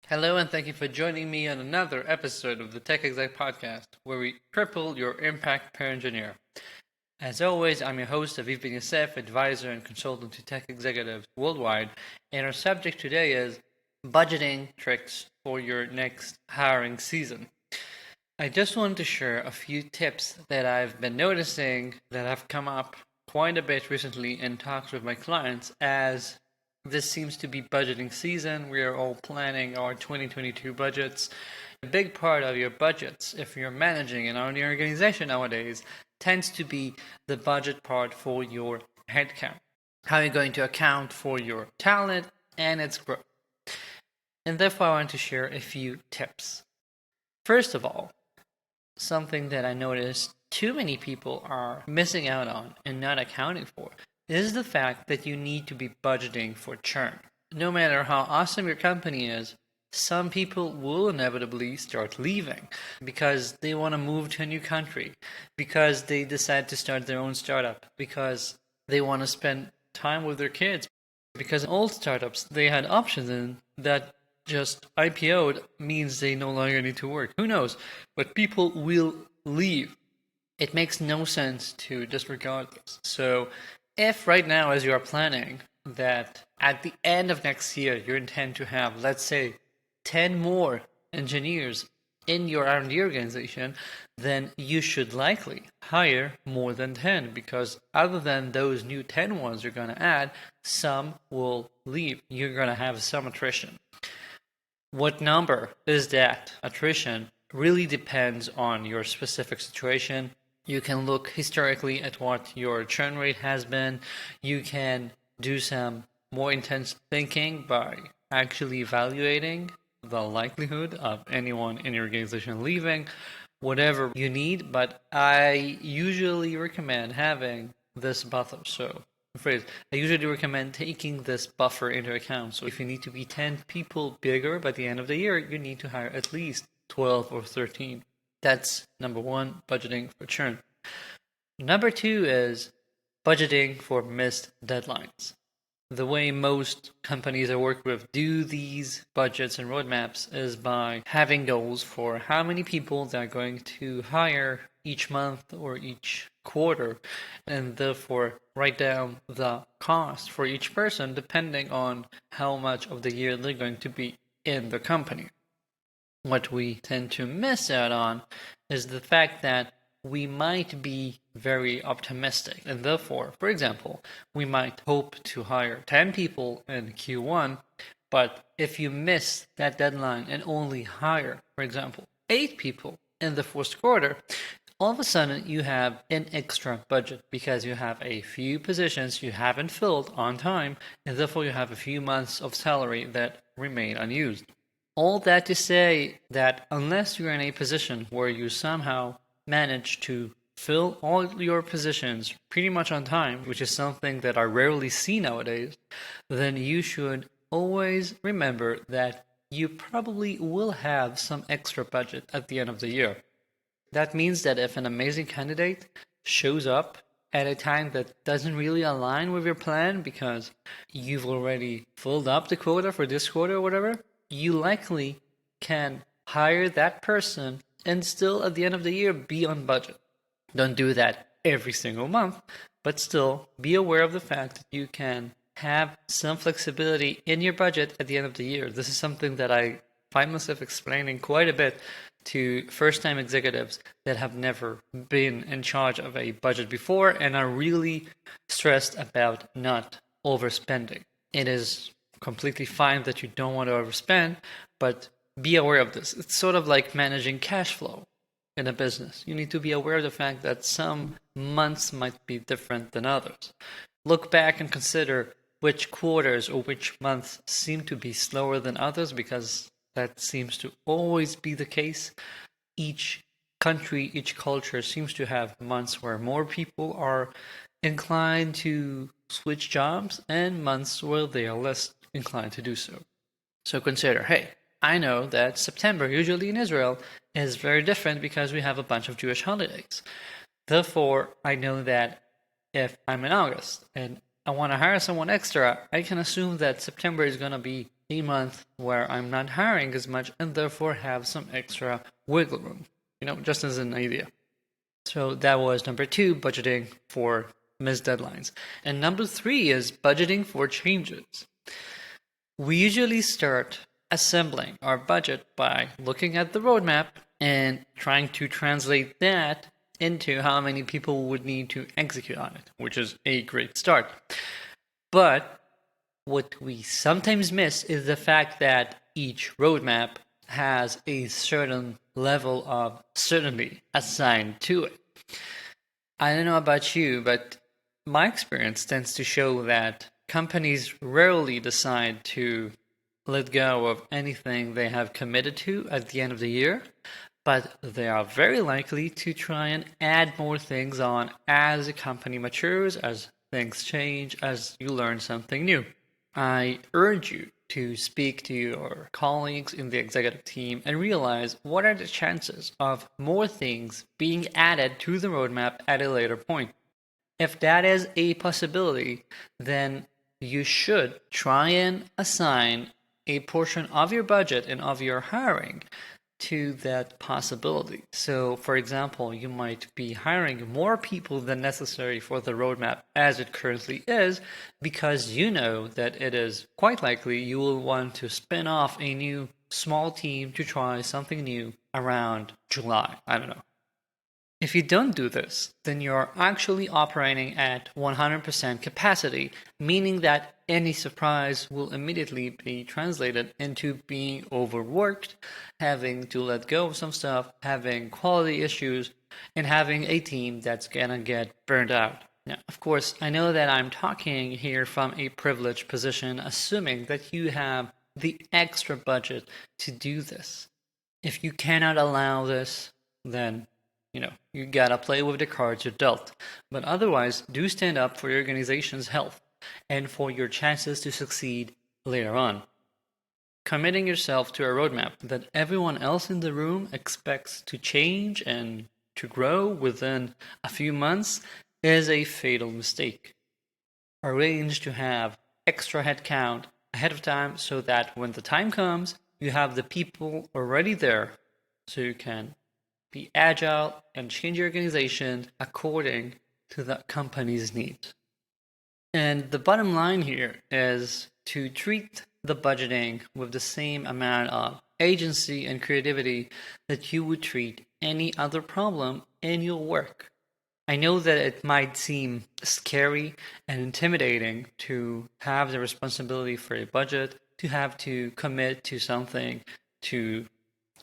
Hello, and thank you for joining me on another episode of the Tech Exec podcast, where we triple your impact per engineer. As always, I'm your host, Aviv Ben-Yosef, advisor and consultant to tech executives worldwide, and our subject today is budgeting tricks for your next hiring season. I just wanted to share a few tips that I've been noticing that have come up quite a bit recently in talks with my clients as this seems to be budgeting season. We are all planning our 2022 budgets. A big part of your budgets, if you're managing an organization nowadays, tends to be the budget part for your headcount. How you're going to account for your talent and its growth. And therefore, I want to share a few tips. First of all, something that I noticed too many people are missing out on and not accounting for is the fact that you need to be budgeting for churn. No matter how awesome your company is, some people will inevitably start leaving because they want to move to a new country, because they decide to start their own startup, because they want to spend time with their kids, because old startups, they had options in that just IPO'd means they no longer need to work. Who knows? But people will leave. It makes no sense to disregard this. So if right now, as you are planning, that at the end of next year, you intend to have, let's say, 10 more engineers in your R&D organization, then you should likely hire more than 10, because other than those new 10 ones you're going to add, some will leave. You're going to have some attrition. What number is that attrition really depends on your specific situation. You can look historically at what your churn rate has been. You can do some more intense thinking by actually evaluating the likelihood of anyone in your organization leaving, whatever you need. But I usually recommend having this buffer. I usually recommend taking this buffer into account. So if you need to be 10 people bigger by the end of the year, you need to hire at least 12 or 13. That's number one, budgeting for churn. Number two is budgeting for missed deadlines. The way most companies I work with do these budgets and roadmaps is by having goals for how many people they're going to hire each month or each quarter, and therefore write down the cost for each person depending on how much of the year they're going to be in the company. What we tend to miss out on is the fact that we might be very optimistic, and therefore, for example, we might hope to hire 10 people in Q1, but if you miss that deadline and only hire, for example, 8 people in the first quarter, all of a sudden you have an extra budget because you have a few positions you haven't filled on time, and therefore you have a few months of salary that remain unused. All that to say that unless you're in a position where you somehow manage to fill all your positions pretty much on time, which is something that I rarely see nowadays, then you should always remember that you probably will have some extra budget at the end of the year. That means that if an amazing candidate shows up at a time that doesn't really align with your plan because you've already filled up the quota for this quarter or whatever, you likely can hire that person and still at the end of the year be on budget. Don't do that every single month, but still be aware of the fact that you can have some flexibility in your budget at the end of the year. This is something that I find myself explaining quite a bit to first-time executives that have never been in charge of a budget before and are really stressed about not overspending. It is completely fine that you don't want to overspend, but be aware of this. It's sort of like managing cash flow in a business. You need to be aware of the fact that some months might be different than others. Look back and consider which quarters or which months seem to be slower than others, because that seems to always be the case. Each country, each culture seems to have months where more people are inclined to switch jobs and months where they are less inclined to do so. So consider, hey, I know that September, usually in Israel, is very different because we have a bunch of Jewish holidays. Therefore, I know that if I'm in August and I want to hire someone extra, I can assume that September is going to be a month where I'm not hiring as much and therefore have some extra wiggle room, just as an idea. So that was number 2, budgeting for missed deadlines. And number 3 is budgeting for changes. We usually start assembling our budget by looking at the roadmap and trying to translate that into how many people would need to execute on it, which is a great start. But what we sometimes miss is the fact that each roadmap has a certain level of certainty assigned to it. I don't know about you, but my experience tends to show that companies rarely decide to let go of anything they have committed to at the end of the year, but they are very likely to try and add more things on as a company matures, as things change, as you learn something new. I urge you to speak to your colleagues in the executive team and realize what are the chances of more things being added to the roadmap at a later point. If that is a possibility, then you should try and assign a portion of your budget and of your hiring to that possibility. So, for example, you might be hiring more people than necessary for the roadmap as it currently is, because you know that it is quite likely you will want to spin off a new small team to try something new around July. I don't know. If you don't do this, then you're actually operating at 100% capacity, meaning that any surprise will immediately be translated into being overworked, having to let go of some stuff, having quality issues, and having a team that's gonna get burned out. Now, of course, I know that I'm talking here from a privileged position, assuming that you have the extra budget to do this. If you cannot allow this, then you gotta play with the cards you're dealt. But otherwise, do stand up for your organization's health and for your chances to succeed later on. Committing yourself to a roadmap that everyone else in the room expects to change and to grow within a few months is a fatal mistake. Arrange to have extra headcount ahead of time so that when the time comes, you have the people already there so you can be agile and change your organization according to the company's needs. And the bottom line here is to treat the budgeting with the same amount of agency and creativity that you would treat any other problem in your work. I know that it might seem scary and intimidating to have the responsibility for a budget, to have to commit to something, to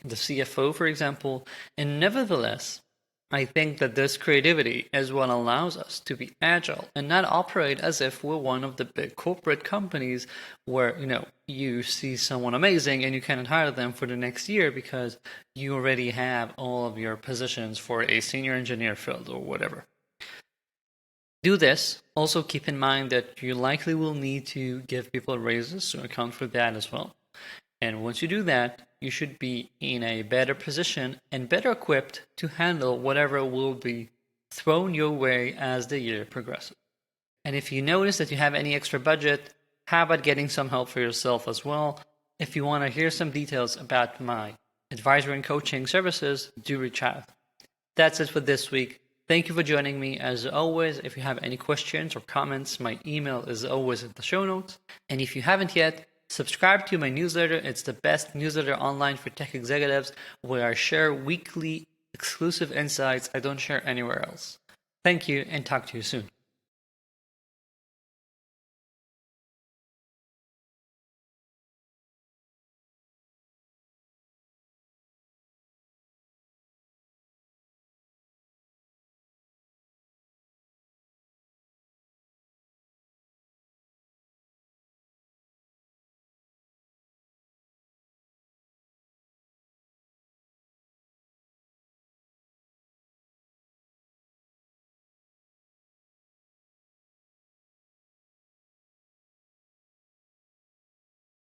the CFO, for example, and nevertheless, I think that this creativity is what allows us to be agile and not operate as if we're one of the big corporate companies where, you see someone amazing and you cannot hire them for the next year because you already have all of your positions for a senior engineer filled or whatever. Do this. Also keep in mind that you likely will need to give people raises, so account for that as well. And once you do that, you should be in a better position and better equipped to handle whatever will be thrown your way as the year progresses. And if you notice that you have any extra budget, how about getting some help for yourself as well? If you want to hear some details about my advisory and coaching services, do reach out. That's it for this week. Thank you for joining me. As always, if you have any questions or comments, my email is always in the show notes. And if you haven't yet, subscribe to my newsletter. It's the best newsletter online for tech executives, where I share weekly exclusive insights I don't share anywhere else. Thank you, and talk to you soon.